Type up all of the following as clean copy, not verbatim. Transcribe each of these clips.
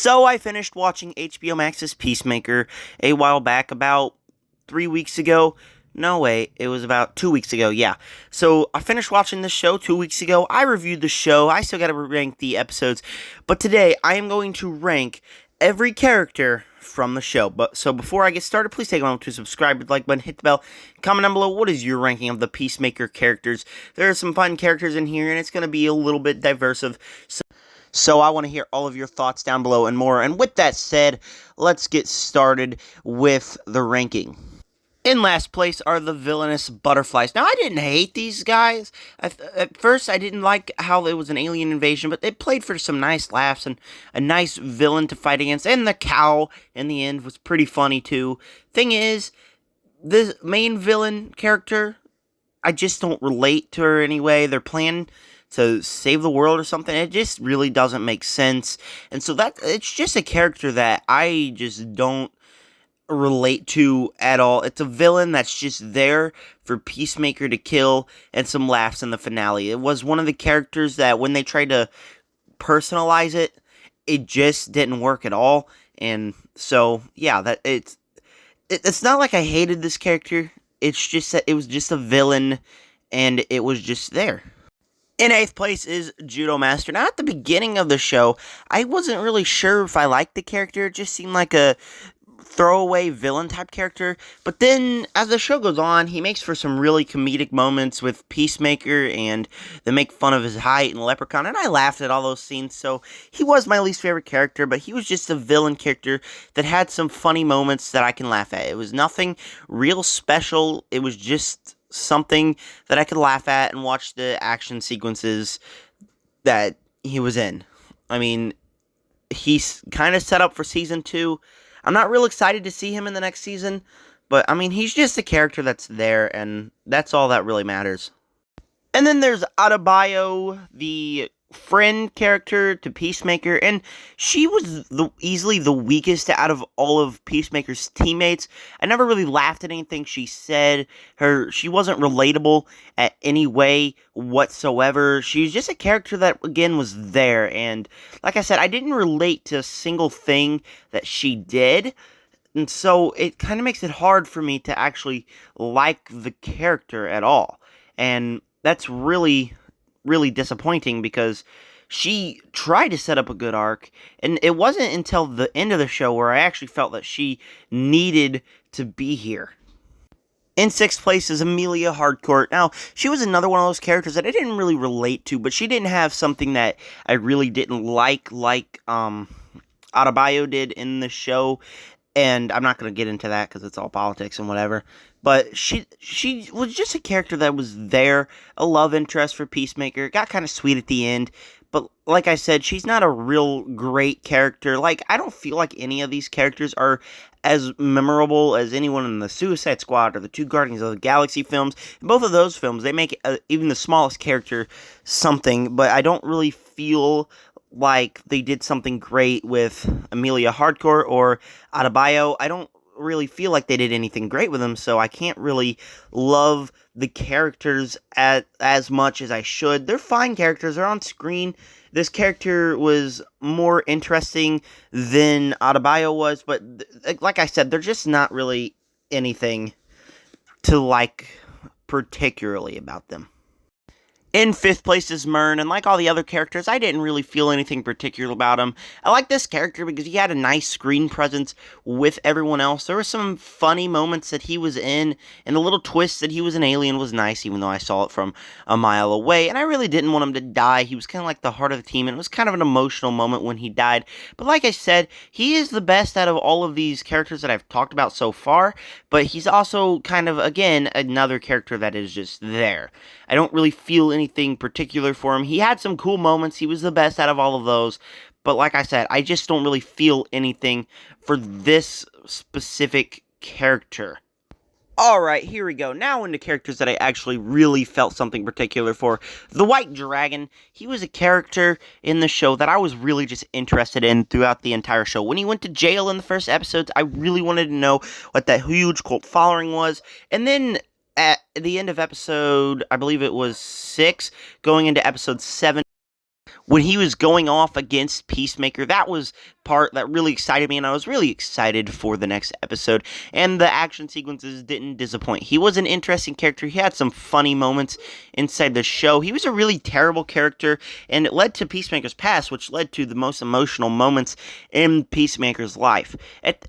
So I finished watching HBO Max's Peacemaker a while back, about 3 weeks ago. No, wait, it was about 2 weeks ago, yeah. So I finished watching this show 2 weeks ago. I reviewed the show. I still gotta rank the episodes. But today, I am going to rank every character from the show. So before I get started, please take a moment to subscribe, hit the like button, hit the bell, comment down below what is your ranking of the Peacemaker characters. There are some fun characters in here, and it's going to be a little bit diverse. So I want to hear all of your thoughts down below and more. And with that said, let's get started with the ranking. In last place are the villainous butterflies. Now, I didn't hate these guys. At first, I didn't like how it was an alien invasion, but they played for some nice laughs and a nice villain to fight against. And the cow, in the end, was pretty funny, too. Thing is, the main villain character, I just don't relate to her anyway. They're planning to save the world or something. It just really doesn't make sense. And so it's just a character that I just don't relate to at all. It's a villain that's just there for Peacemaker to kill and some laughs in the finale. It was one of the characters that when they tried to personalize it, it just didn't work at all. And so, yeah, it's not like I hated this character. It's just that it was just a villain and it was just there. In 8th place is Judo Master. Now, at the beginning of the show, I wasn't really sure if I liked the character. It just seemed like a throwaway villain type character. But then, as the show goes on, he makes for some really comedic moments with Peacemaker, and they make fun of his height and Leprechaun, and I laughed at all those scenes. So, he was my least favorite character, but he was just a villain character that had some funny moments that I can laugh at. It was nothing real special. It was just something that I could laugh at and watch the action sequences that he was in. I mean, he's kind of set up for season 2. I'm not real excited to see him in the next season, but I mean, he's just a character that's there, and that's all that really matters. And then there's Adebayo, the friend character to Peacemaker, and she was easily the weakest out of all of Peacemaker's teammates. I never really laughed at anything she said. She wasn't relatable at any way whatsoever. She was just a character that, again, was there, and like I said, I didn't relate to a single thing that she did, and so it kind of makes it hard for me to actually like the character at all, and that's really disappointing because she tried to set up a good arc, and it wasn't until the end of the show where I actually felt that she needed to be here. In 6th place is Amelia Harcourt. Now, she was another one of those characters that I didn't really relate to, but she didn't have something that I really didn't like Adebayo did in the show, and I'm not going to get into that because it's all politics and whatever. But she was just a character that was there, a love interest for Peacemaker. It got kind of sweet at the end. But like I said, she's not a real great character. Like, I don't feel like any of these characters are as memorable as anyone in the Suicide Squad or the 2 Guardians of the Galaxy films. In both of those films, they make even the smallest character something. But I don't really feel like they did something great with Amelia Harcourt or Adebayo. I don't really feel like they did anything great with them, so I can't really love the characters as much as I should. They're fine characters. They're on screen. This character was more interesting than Adebayo was, but like I said, they're just not really anything to like particularly about them. In 5th place is Myrn, and like all the other characters, I didn't really feel anything particular about him. I like this character because he had a nice screen presence with everyone else. There were some funny moments that he was in, and the little twist that he was an alien was nice, even though I saw it from a mile away. And I really didn't want him to die. He was kind of like the heart of the team, and it was kind of an emotional moment when he died. But like I said, he is the best out of all of these characters that I've talked about so far, but he's also kind of, again, another character that is just there. I don't really feel anything particular for him. He had some cool moments. He was the best out of all of those. But like I said, I just don't really feel anything for this specific character. Alright, here we go. Now into characters that I actually really felt something particular for. The White Dragon, he was a character in the show that I was really just interested in throughout the entire show. When he went to jail in the first episodes, I really wanted to know what that huge cult following was. And then at the end of episode, I believe it was 6, going into episode 7, when he was going off against Peacemaker, that was part that really excited me, and I was really excited for the next episode, and the action sequences didn't disappoint. He was an interesting character. He had some funny moments inside the show. He was a really terrible character, and it led to Peacemaker's past, which led to the most emotional moments in Peacemaker's life.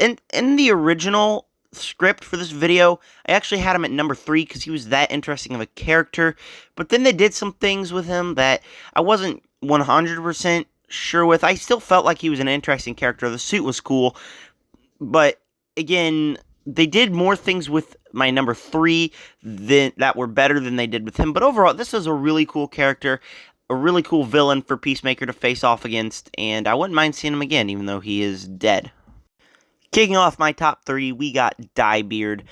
In the original script for this video, I actually had him at number 3 because he was that interesting of a character, but then they did some things with him that I wasn't 100% sure with. I still felt like he was an interesting character. The suit was cool, but again, they did more things with my number 3 that were better than they did with him, but overall, this was a really cool character, a really cool villain for Peacemaker to face off against, and I wouldn't mind seeing him again, even though he is dead. Kicking off my top 3, we got Diebeard.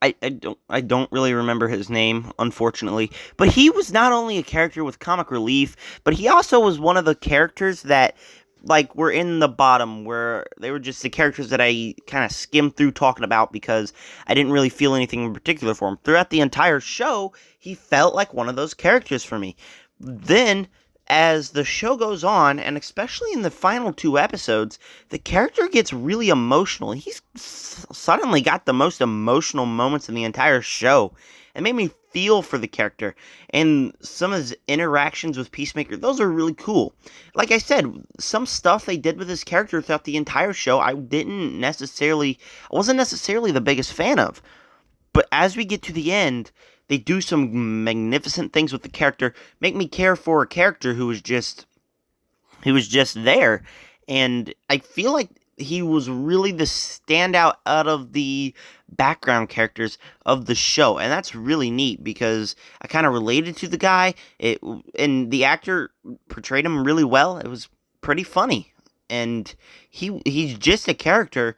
I don't really remember his name, unfortunately, but he was not only a character with comic relief, but he also was one of the characters that, like, were in the bottom, where they were just the characters that I kind of skimmed through talking about because I didn't really feel anything in particular for him. Throughout the entire show, he felt like one of those characters for me. Then, as the show goes on, and especially in the final 2 episodes, the character gets really emotional. He's suddenly got the most emotional moments in the entire show. It made me feel for the character, and some of his interactions with Peacemaker, those are really cool. Like I said, some stuff they did with his character throughout the entire show, I wasn't necessarily the biggest fan of. But as we get to the end, they do some magnificent things with the character, make me care for a character who was just there. And I feel like he was really the standout out of the background characters of the show. And that's really neat because I kind of related to the guy, and the actor portrayed him really well. It was pretty funny. And he's just a character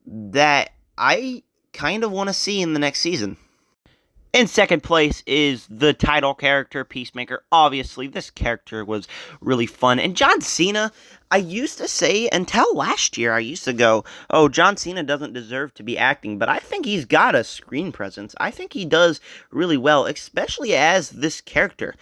that I kind of want to see in the next season. In second place is the title character, Peacemaker. Obviously, this character was really fun. And John Cena, I used to say, until last year, I used to go, oh, John Cena doesn't deserve to be acting. But I think he's got a screen presence. I think he does really well, especially as this character.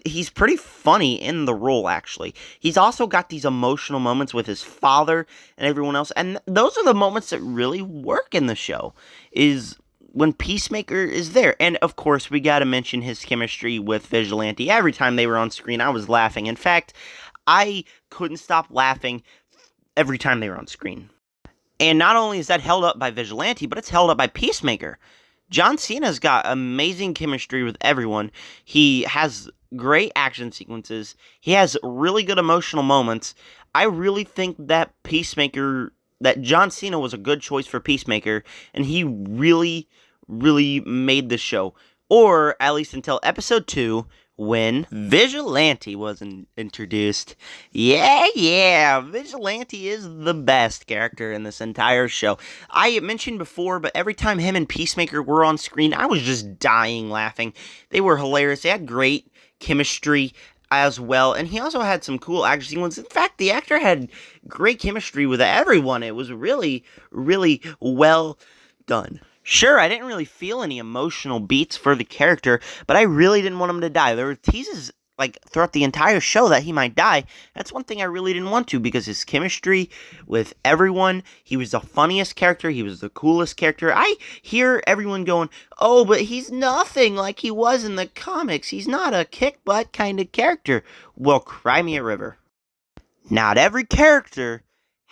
He's pretty funny in the role, actually. He's also got these emotional moments with his father and everyone else. And those are the moments that really work in the show, is when Peacemaker is there. And of course, we gotta mention his chemistry with Vigilante. Every time they were on screen, I was laughing. In fact, I couldn't stop laughing every time they were on screen. And not only is that held up by Vigilante, but it's held up by Peacemaker. John Cena's got amazing chemistry with everyone. He has great action sequences. He has really good emotional moments. I really think that John Cena was a good choice for Peacemaker, and he really made the show. Or, at least until episode 2, when Vigilante was introduced. Yeah, Vigilante is the best character in this entire show. I mentioned before, but every time him and Peacemaker were on screen, I was just dying laughing. They were hilarious. They had great chemistry as well, and he also had some cool action sequences. In fact, the actor had great chemistry with everyone. It was really well done. Sure, I didn't really feel any emotional beats for the character, but I really didn't want him to die. There were teases, like, throughout the entire show that he might die. That's one thing I really didn't want to, because his chemistry with everyone, he was the funniest character, he was the coolest character. I hear everyone going, oh, but he's nothing like he was in the comics. He's not a kick-butt kind of character. Well, cry me a river. Not every character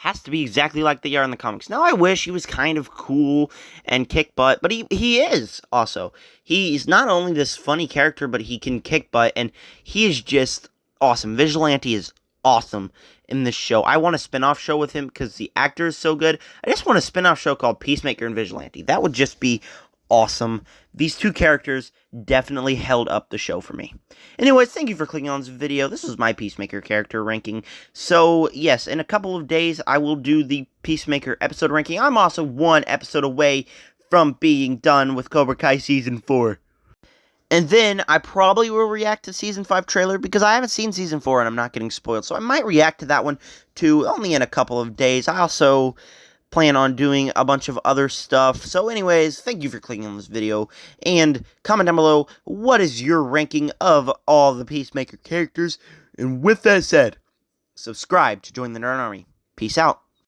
has to be exactly like they are in the comics. Now, I wish he was kind of cool and kick butt, but he is also. He's not only this funny character, but he can kick butt, and he is just awesome. Vigilante is awesome in this show. I want a spin-off show with him because the actor is so good. I just want a spin-off show called Peacemaker and Vigilante. That would just be awesome. These two characters definitely held up the show for me. Anyways, thank you for clicking on this video. This was my Peacemaker character ranking. So, yes, in a couple of days, I will do the Peacemaker episode ranking. I'm also one episode away from being done with Cobra Kai Season 4. And then, I probably will react to Season 5 trailer, because I haven't seen Season 4 and I'm not getting spoiled. So, I might react to that one, too, only in a couple of days. I also plan on doing a bunch of other stuff. So anyways, thank you for clicking on this video, and comment down below, what is your ranking of all the Peacemaker characters, And with that said, subscribe to join the Nerd Army. Peace out.